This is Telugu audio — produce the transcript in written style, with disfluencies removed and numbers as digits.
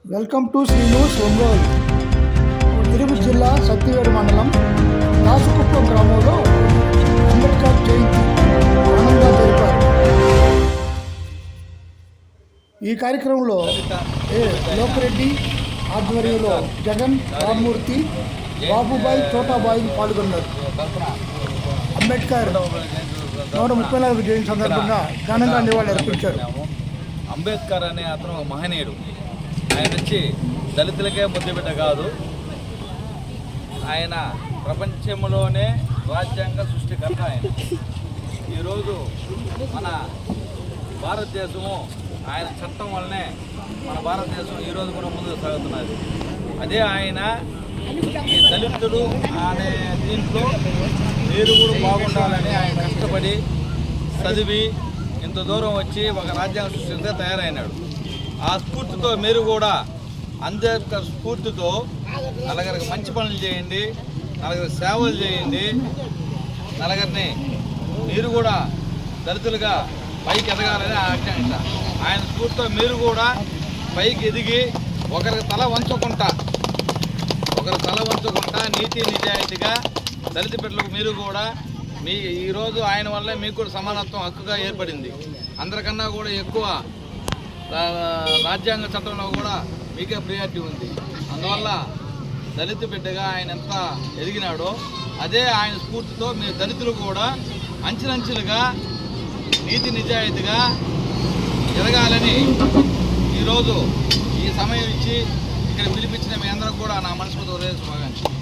Welcome to Sri news Ongole. Tirupati జిల్లా సత్తివేడు మండలం దాసుకుప్పం గ్రామంలో అంబేద్కర్ జయంతి ఘనంగా జరిపారు. ఈ కార్యక్రమంలో లోకిరెడ్డి ఆధ్వర్యంలో జగన్, రామ్మూర్తి, బాబుబాయ్, చోటాబాయి పాల్గొన్నారు. అంబేద్కర్ 134వ జయంతి సందర్భంగా ఘనంగా నివాళులర్పించారు. అంబేద్కర్ అనే అతను ఒక మహనీయుడు. ఆయన వచ్చి దళితులకే ముద్దుబిడ్డ కాదు, ఆయన ప్రపంచంలోనే రాజ్యాంగ సృష్టికర్త. ఆయన ఈరోజు మన భారతదేశము ఆయన చట్టం వల్లనే మన భారతదేశం ఈరోజు కూడా ముందుకు సాగుతున్నది. అదే ఆయన ఈ దళితుడు అనే దీంట్లో మీరు కూడా బాగుండాలని ఆయన కష్టపడి చదివి ఇంత దూరం వచ్చి ఒక రాజ్యాంగ సృష్టిగా తయారైనాడు. ఆ స్ఫూర్తితో మీరు కూడా అంబేద్కర్ స్ఫూర్తితో నలుగురికి మంచి పనులు చేయండి, నలుగురికి సేవలు చేయండి, నలుగురిని మీరు కూడా దళితులుగా పైకి ఎదగాలని ఆకాంక్ష. ఆయన స్ఫూర్తితో మీరు కూడా పైకి ఎదిగి ఒకరికి తల వంచకుండా నీతి నిజాయితీగా దళిత బిడ్డలకు మీరు కూడా ఈరోజు ఆయన వల్లే మీకు కూడా సమానత్వం హక్కుగా ఏర్పడింది. అందరికన్నా కూడా ఎక్కువ రాజ్యాంగ చట్టంలో కూడా మీకే ప్రియారిటీ ఉంది. అందువల్ల దళిత బిడ్డగా ఆయన ఎంత ఎదిగినాడో అదే ఆయన స్ఫూర్తితో మీరు దళితులు కూడా అంచెలంచెలుగా నీతి నిజాయితీగా ఎదగాలని ఈరోజు ఈ సమయం ఇచ్చి ఇక్కడ పిలిపించిన మీ అందరం కూడా నా మనస్ఫూర్తి హృదయ శుభాకాంక్షలు.